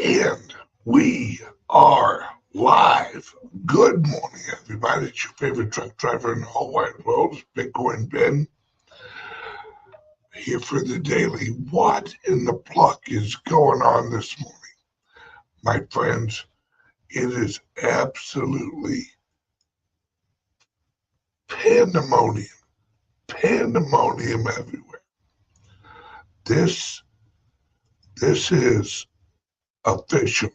And we are live. Good morning, everybody. It's your favorite truck driver in the whole wide world, Bitcoin Ben, here for the daily. What in the pluck is going on this morning? My friends, it is absolutely pandemonium. Pandemonium everywhere. This is officially,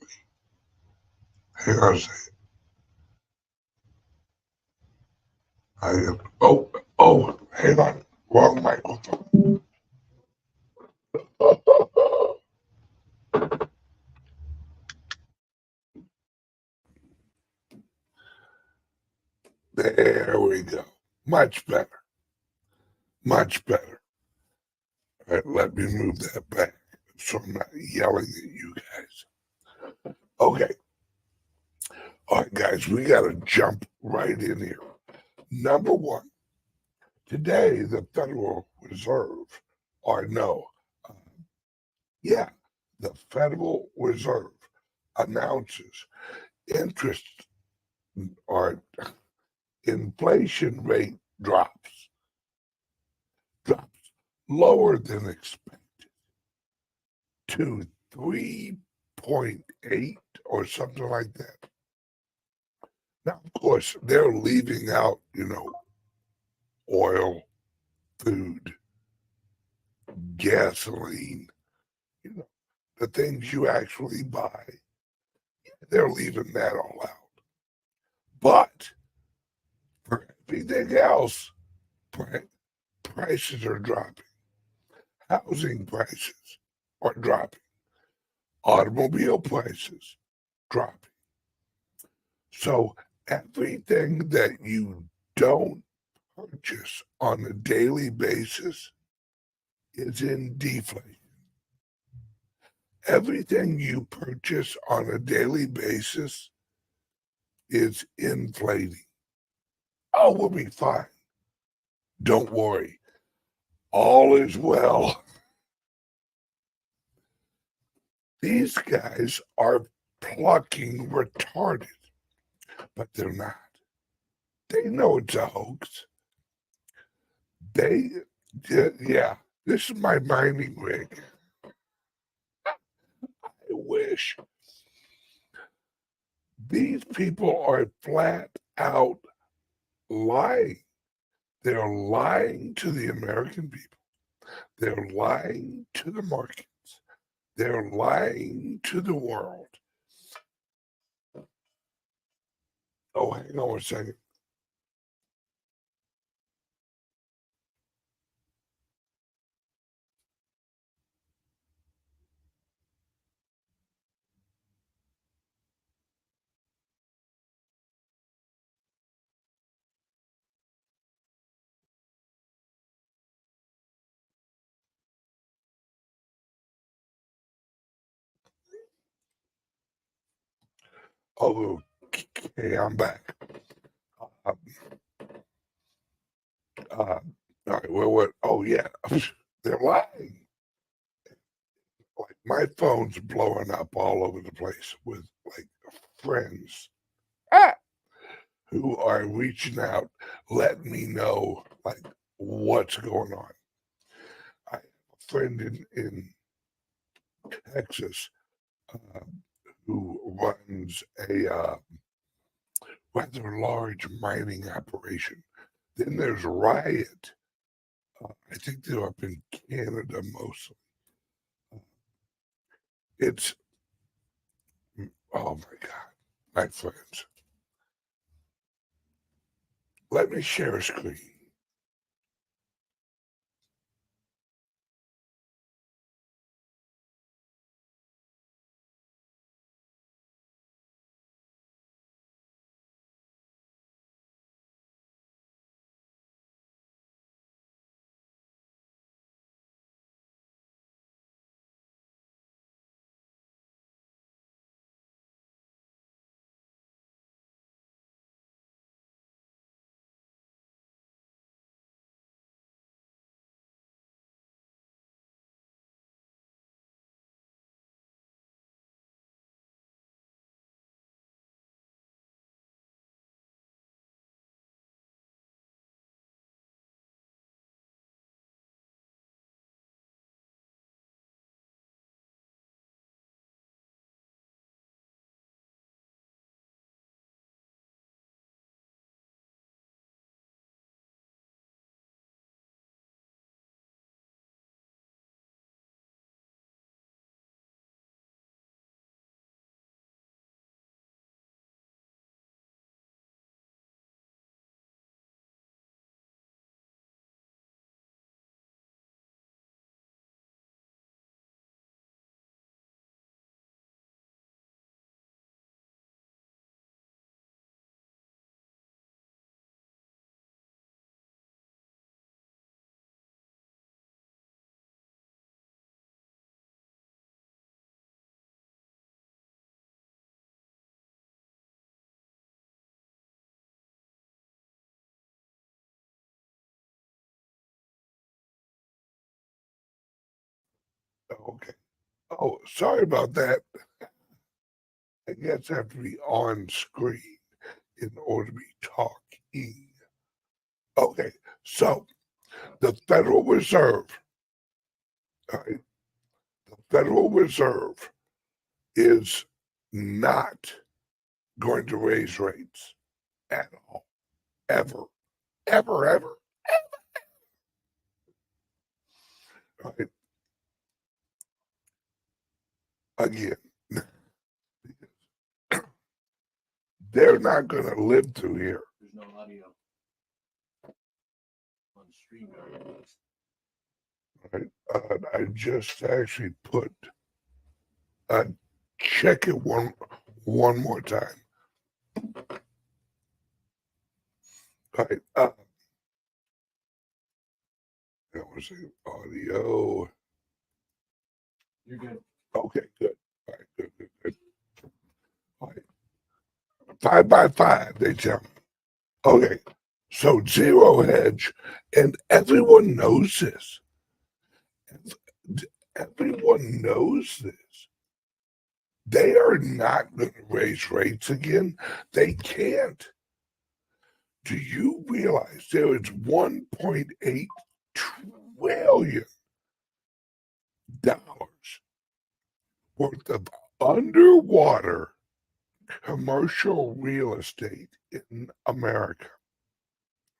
hang on a second. Hang on. Wrong microphone. There we go. Much better. Much better. All right, let me move that back so I'm not yelling at you guys. Okay. All right, guys, we got to jump right in here. Number one, today the Federal Reserve, or no, uh, yeah, the Federal Reserve announces interest or inflation rate drops lower than expected to 3.8 or something like that. Now, of course, they're leaving out, oil, food, gasoline, you know, the things you actually buy. They're leaving that all out. But for everything else, prices are dropping. Housing prices are dropping. Automobile prices dropping. So everything that you don't purchase on a daily basis is in deflation. Everything you purchase on a daily basis is inflating. Oh, we'll be fine. Don't worry. All is well. These guys are plucking retarded, but they're not. They know it's a hoax. Yeah, this is my mining rig. I wish. These people are flat out lying. They're lying to the American people. They're lying to the markets. They're lying to the world. Oh, hang on a second. Oh, okay, I'm back. Uh, all right, well, what? Oh, yeah, they're lying. Like my phone's blowing up all over the place with like friends ah, who are reaching out, letting me know like what's going on. I have a friend in Texas uh, who runs a rather large mining operation. Then there's Riot. I think they're up in Canada mostly. It's, oh my God, my friends. Let me share a screen. Okay. Oh, sorry about that. I guess I have to be on screen in order to be talking. Okay, so the Federal Reserve, right? The Federal Reserve is not going to raise rates at all, ever, ever, ever, right? Again, they're not going to live through here. There's no audio on StreamYard. Right? I just actually put check it one more time. Right. That was the audio. You're good. Okay, good. All right, good. All right. 5 by 5, they tell me. Okay, so zero hedge, and everyone knows this. Everyone knows this. They are not going to raise rates again. They can't. Do you realize there is $1.8 trillion worth of underwater commercial real estate in America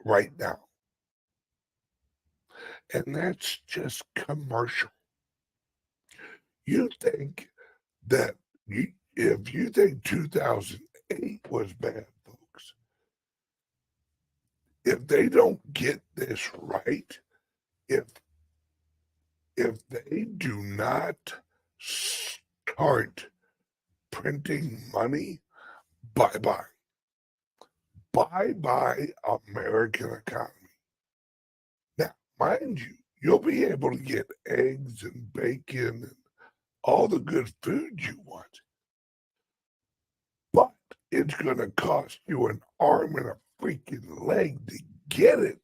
right now? And that's just commercial. You think that if you think 2008 was bad, folks, if they don't get this right, if they do not start printing money, bye-bye. Bye-bye American economy. Now, mind you, you'll be able to get eggs and bacon and all the good food you want. But it's going to cost you an arm and a freaking leg to get it.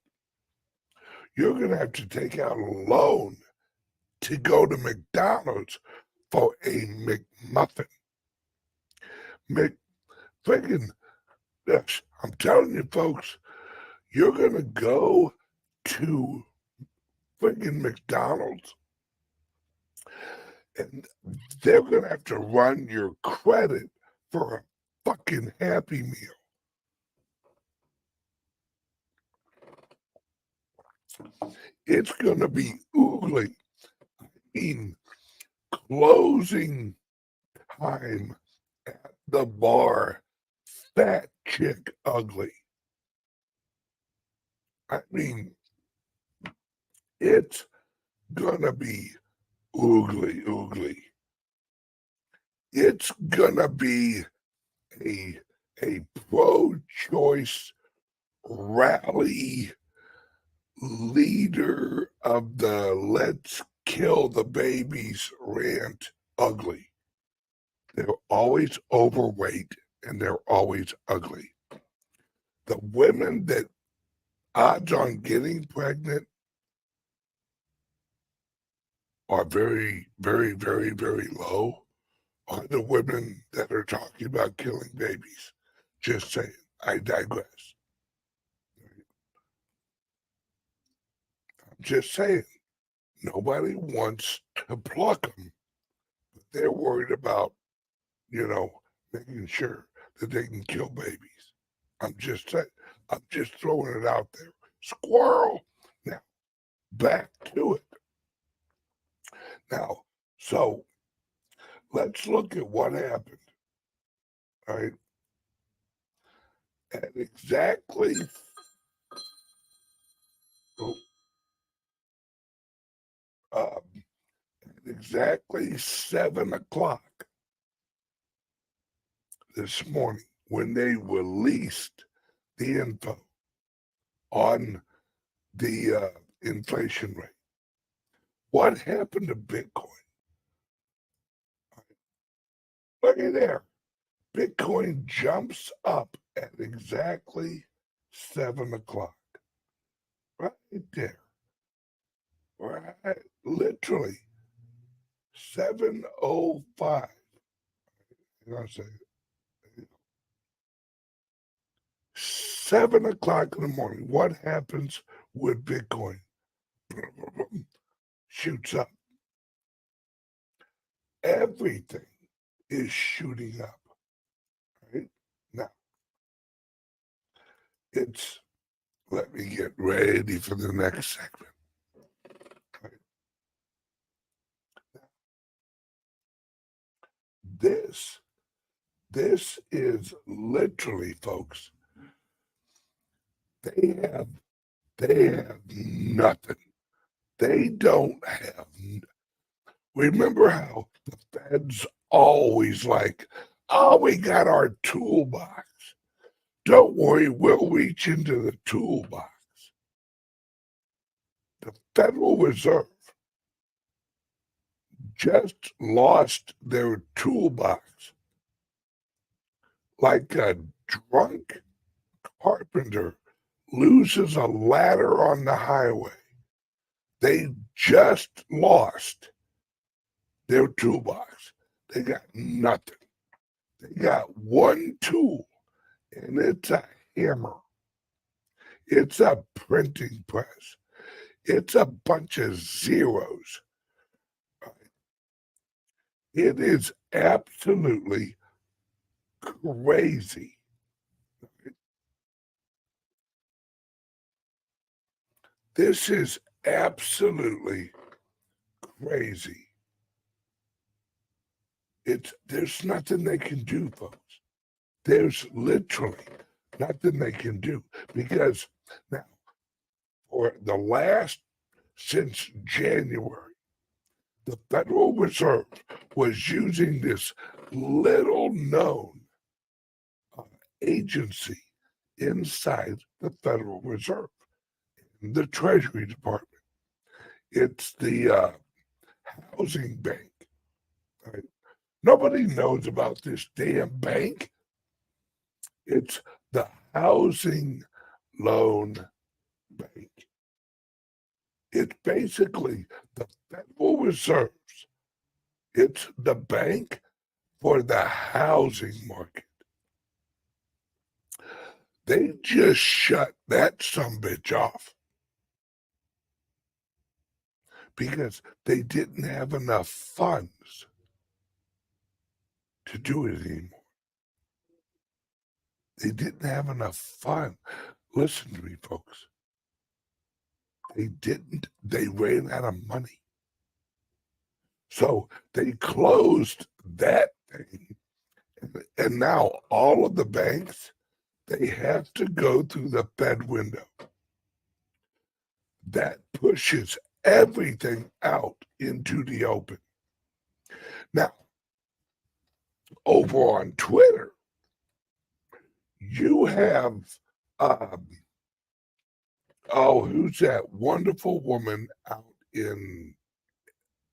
You're going to have to take out a loan to go to McDonald's for a McMuffin. Freaking, yes, I'm telling you, folks, you're going to go to freaking McDonald's and they're going to have to run your credit for a fucking Happy Meal. It's going to be oogly. I mean, closing time at the bar, fat chick ugly. I mean, it's gonna be oogly. It's gonna be a pro-choice rally leader of the let's kill the babies rant ugly. They're always overweight and they're always ugly. The women that odds on getting pregnant are very, very, very, very low are the women that are talking about killing babies. Just saying. I digress. I'm just saying. Nobody wants to pluck them. But they're worried about, making sure that they can kill babies. I'm just saying. I'm just throwing it out there. Squirrel. Now, back to it. Now, so let's look at what happened. All right. At exactly exactly 7 o'clock this morning when they released the info on the inflation rate. What happened to Bitcoin? Look at there. Bitcoin jumps up at exactly 7 o'clock. Right there. Right. Literally. 7:05. And I say 7 o'clock in the morning. What happens with Bitcoin? Shoots up. Everything is shooting up. Right? Now, let me get ready for the next segment. Right? This is literally, folks, they have nothing. They don't have. Remember how the Fed's always like, oh, we got our toolbox. Don't worry, we'll reach into the toolbox. The Federal Reserve just lost their toolbox like a drunk carpenter loses a ladder on the highway. They just lost their toolbox. They got nothing. They got one tool, and it's a hammer. It's a printing press. It's a bunch of zeros. It is absolutely crazy. This is absolutely crazy. There's nothing they can do, folks. There's literally nothing they can do, because now, since January, the Federal Reserve was using this little known agency inside the Federal Reserve, the Treasury Department. It's the housing bank. Right? Nobody knows about this damn bank. It's the housing loan bank. It's basically the Federal Reserve's. It's the bank for the housing market. They just shut that sumbitch off because they didn't have enough funds to do it anymore. They didn't have enough funds. Listen to me, folks. They ran out of money. So they closed that thing. And now all of the banks, they have to go through the Fed window. That pushes everything out into the open. Now, over on Twitter, you have, who's that wonderful woman out in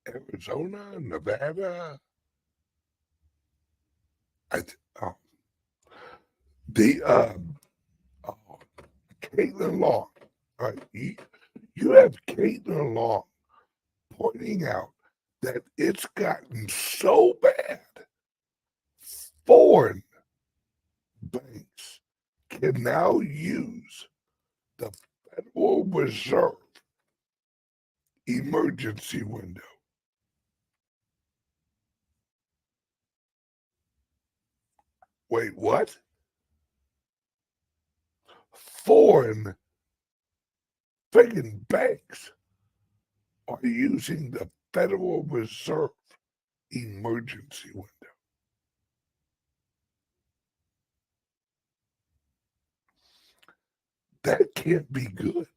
Arizona, Nevada? Caitlin Long. You have Caitlin Long pointing out that it's gotten so bad, foreign banks can now use the Federal Reserve emergency window. Wait, what? Foreign friggin' banks are using the Federal Reserve emergency window. That can't be good.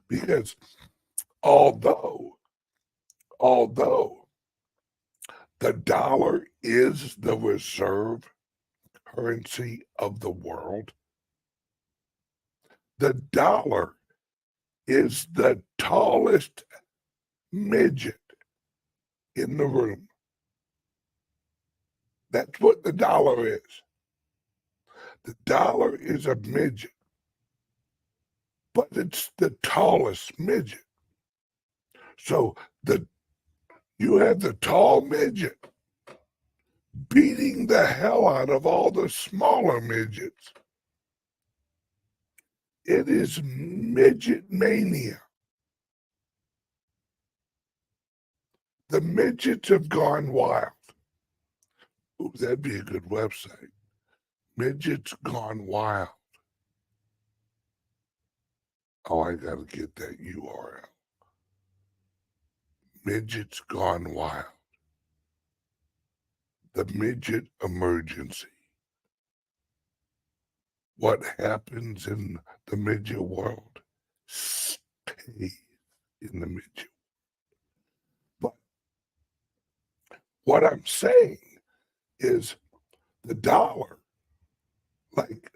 Because although the dollar is the reserve currency of the world, the dollar is the tallest midget in the room. That's what the dollar is. The dollar is a midget, but it's the tallest midget. So you have the tall midget beating the hell out of all the smaller midgets. It is midget mania. The midgets have gone wild. Ooh, that'd be a good website. Midgets Gone Wild. Oh, I gotta get that URL. Midgets Gone Wild. The midget emergency. What happens in the midget world stays in the midget. But what I'm saying is the dollar, like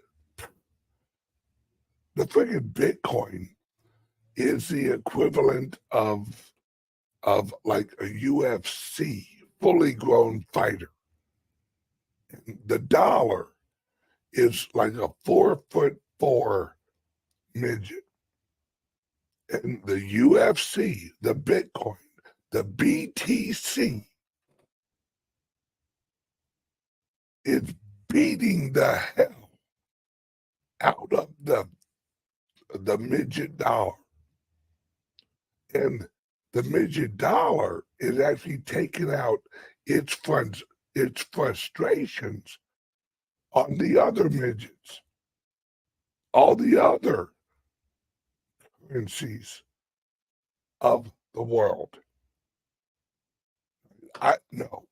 the friggin' Bitcoin, is the equivalent of like a UFC fully grown fighter. And the dollar is like a 4'4" midget. And the UFC, the Bitcoin, the BTC is beating the hell out of the midget dollar. And the midget dollar is actually taking out its frustrations on the other midgets, all the other currencies of the world. No.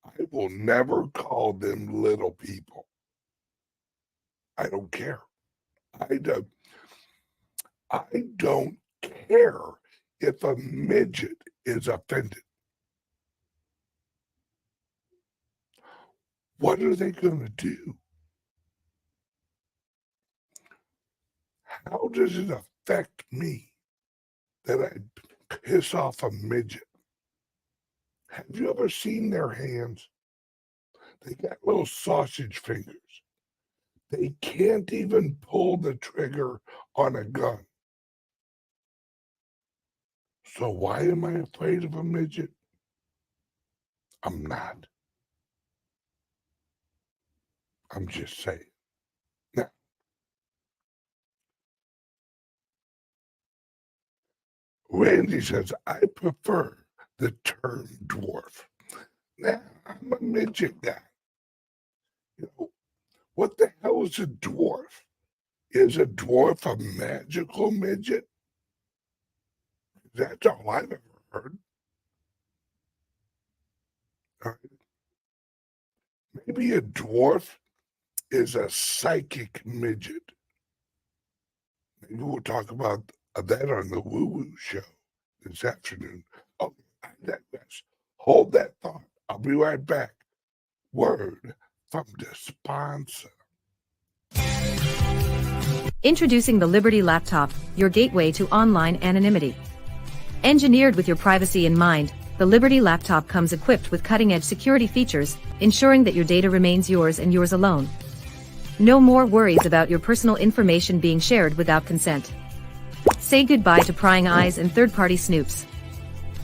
I will never call them little people. I don't care. I don't care if a midget is offended. What are they going to do? How does it affect me that I piss off a midget? Have you ever seen their hands? They got little sausage fingers. They can't even pull the trigger on a gun. So why am I afraid of a midget? I'm not. I'm just saying. Now, Randy says, I prefer the term dwarf. Now, I'm a midget guy. You know, what the hell is a dwarf? Is a dwarf a magical midget? That's all I've ever heard. All right. Maybe a dwarf is a psychic midget. Maybe we'll talk about that on the Woo Woo Show this afternoon. Oh, I digress. Hold that thought. I'll be right back. Word from the sponsor. Introducing the Liberty Laptop, your gateway to online anonymity. Engineered with your privacy in mind, the Liberty Laptop comes equipped with cutting-edge security features, ensuring that your data remains yours and yours alone. No more worries about your personal information being shared without consent. Say goodbye to prying eyes and third-party snoops.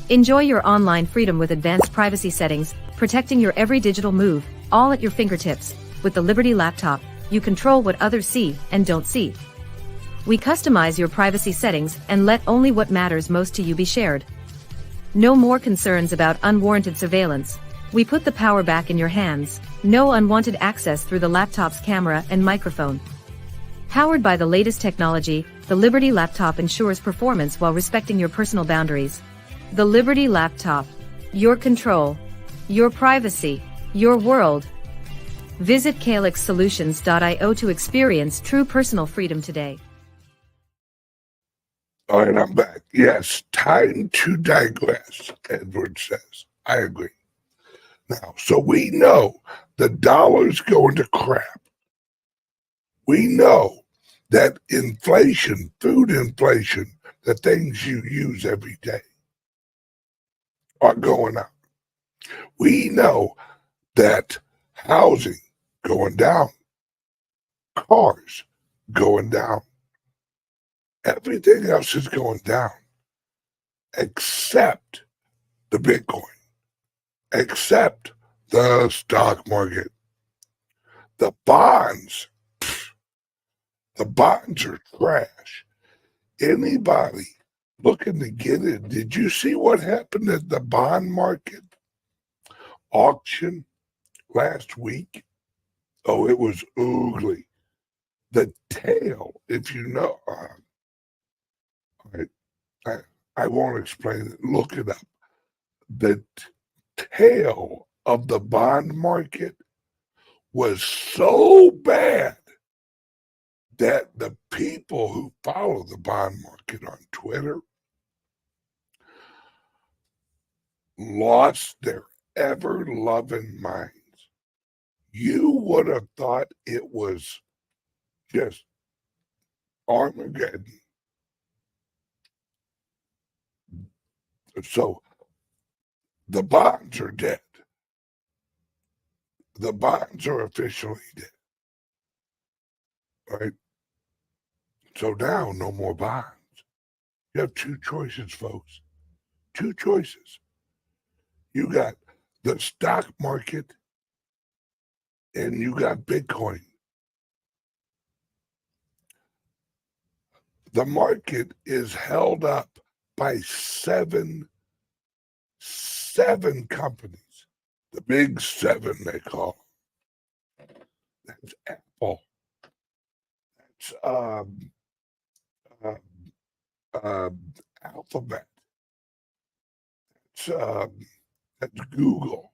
Enjoy your online freedom with advanced privacy settings, protecting your every digital move, all at your fingertips. With the Liberty Laptop, you control what others see and don't see. We customize your privacy settings and let only what matters most to you be shared. No more concerns about unwarranted surveillance. We put the power back in your hands. No unwanted access through the laptop's camera and microphone. Powered by the latest technology, the Liberty Laptop ensures performance while respecting your personal boundaries. The Liberty Laptop. Your control. Your privacy. Your world. Visit calixsolutions.io to experience true personal freedom today. All right, I'm back. Yes, time to digress, Edward says. I agree. Now, so we know the dollar's going to crap. We know that inflation, food inflation, the things you use every day, are going up. We know that housing going down, cars going down, everything else is going down. except the Bitcoin, except the stock market. The bonds are trash. Anybody looking to get it, did you see what happened at the bond market auction last week? Oh, it was ugly. The tail, if you know, I won't explain it. Look it up. The tail of the bond market was so bad that the people who follow the bond market on Twitter lost their ever-loving minds. You would have thought it was just Armageddon. So the bonds are dead. The bonds are officially dead. Right? So now, no more bonds. You have two choices, folks. Two choices. You got the stock market and you got Bitcoin. The market is held up by seven companies. The big seven, they call them. That's Apple. That's Alphabet. That's Google.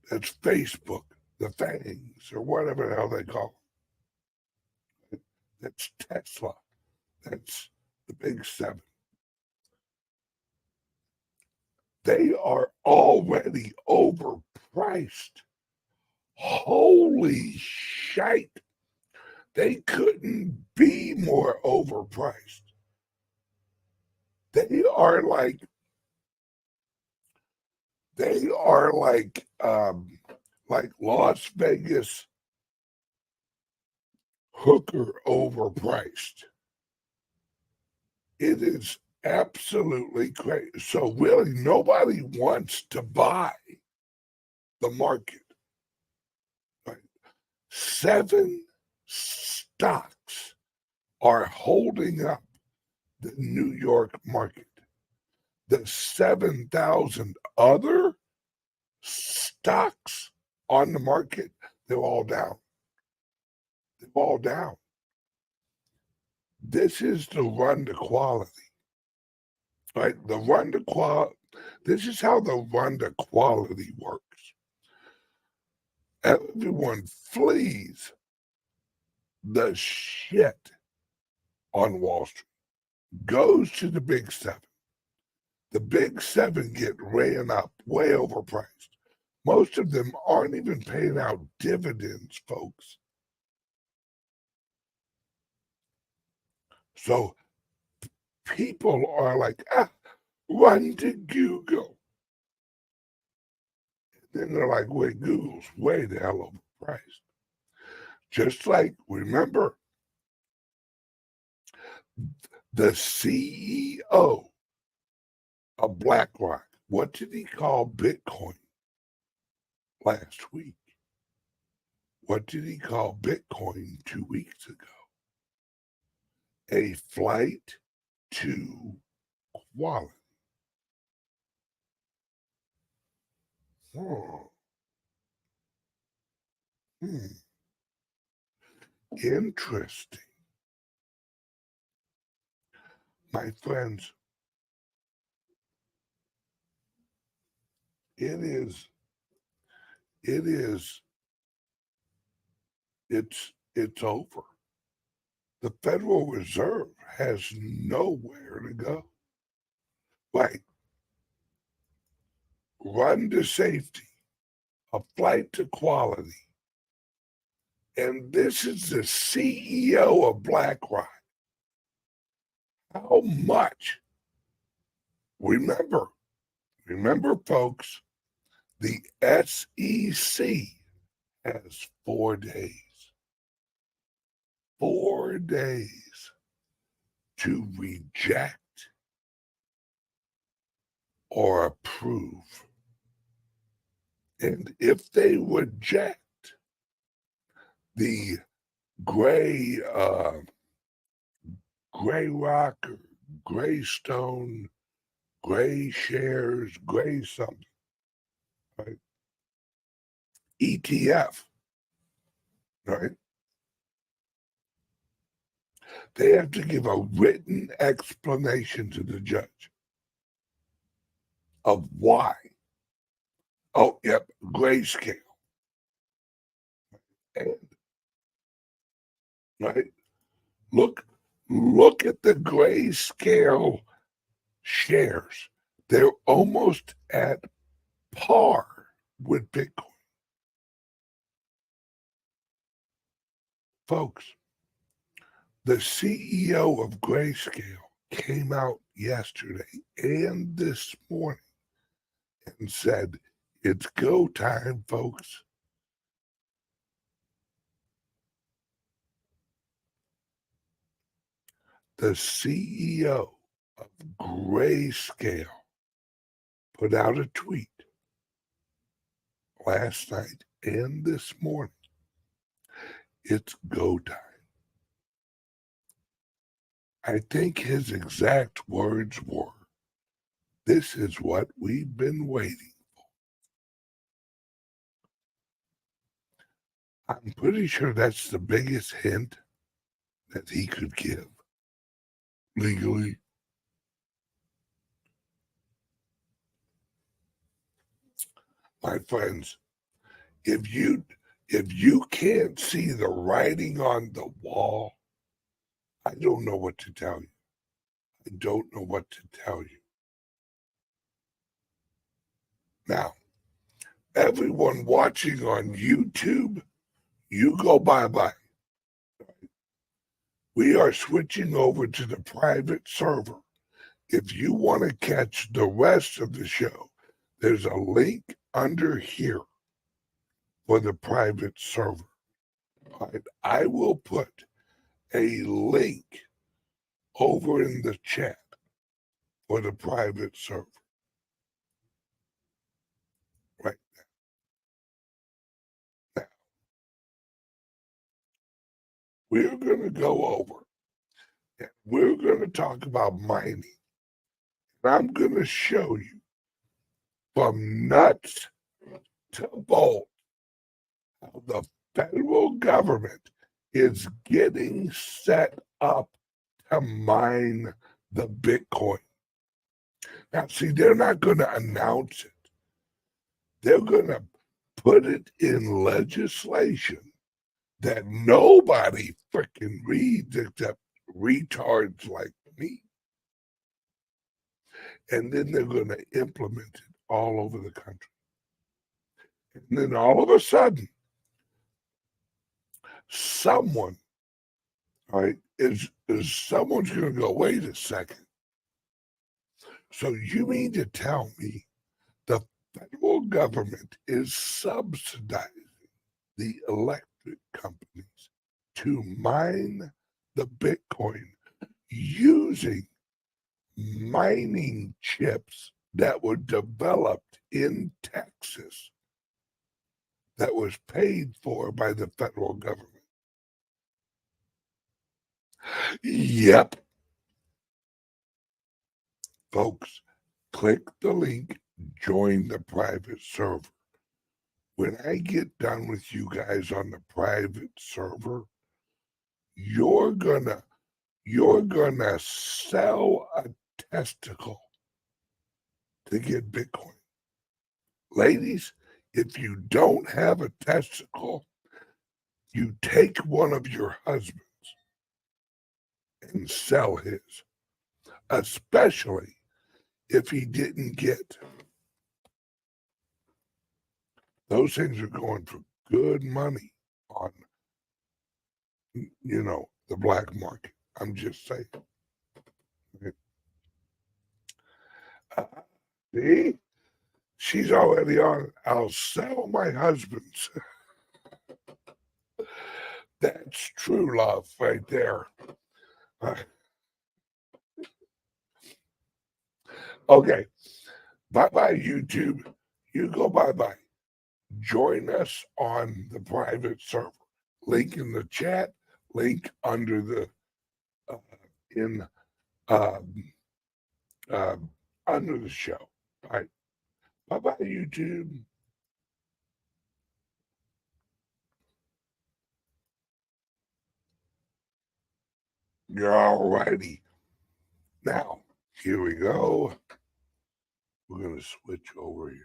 That's Facebook. The Fangs, or whatever the hell they call them. That's Tesla. That's the big seven. They are already overpriced. Holy shite. They couldn't be more overpriced. They are like Las Vegas hooker overpriced. It is absolutely crazy. So really, nobody wants to buy the market. Right? 7 stocks are holding up the New York market. The 7,000 other stocks on the market, they're all down. They're all down. This is the run to quality. Right? The run to quality. This is how the run to quality works. Everyone flees the shit on Wall Street, goes to the big seven. The big seven get ran up, way overpriced. Most of them aren't even paying out dividends, folks. So people are like, run to Google. Then they're like, wait, Google's way the hell overpriced. Just like, remember, the CEO of BlackRock, what did he call Bitcoin last week? What did he call Bitcoin 2 weeks ago? A flight to quality. Interesting. My friends, it's over. The Federal Reserve has nowhere to go. Like, run to safety, a flight to quality. And this is the CEO of BlackRock. How much? Remember, folks, the SEC has 4 days. 4 days to reject or approve. And if they reject the gray rock, or gray stone, gray shares, gray something, right? ETF, right? They have to give a written explanation to the judge of why. Oh, yep, grayscale. And, right? Look at the grayscale shares. They're almost at par with Bitcoin. Folks, the CEO of Grayscale came out yesterday and this morning and said, it's go time, folks. The CEO of Grayscale put out a tweet last night and this morning. It's go time. I think his exact words were, this is what we've been waiting for. I'm pretty sure that's the biggest hint that he could give legally. My friends, if you can't see the writing on the wall, I don't know what to tell you. I don't know what to tell you. Now, everyone watching on YouTube, you go bye-bye. We are switching over to the private server. If you want to catch the rest of the show, there's a link under here for the private server. Right? I will put a link over in the chat for the private server. Right now. We're going to go over and we're going to talk about mining. And I'm going to show you from nuts to bolts how the federal government is getting set up to mine the Bitcoin. Now, see, they're not going to announce it. They're going to put it in legislation that nobody freaking reads except retards like me. And then they're going to implement it all over the country. And then all of a sudden, someone, right, is someone's going to go, wait a second. So you mean to tell me the federal government is subsidizing the electric companies to mine the Bitcoin using mining chips that were developed in Texas that was paid for by the federal government? Yep. Folks, click the link, join the private server. When I get done with you guys on the private server, you're gonna sell a testicle to get Bitcoin. Ladies, if you don't have a testicle, you take one of your husbands and sell his, especially if he didn't get. Those things are going for good money on, the black market. I'm just saying. See? She's already on. I'll sell my husband's. That's true love right there. Okay. Bye-bye, YouTube. You go bye-bye. Join us on the private server. Link in the chat. Link under the under the show. All right. Bye-bye, YouTube. All righty. Now, here we go. We're going to switch over here.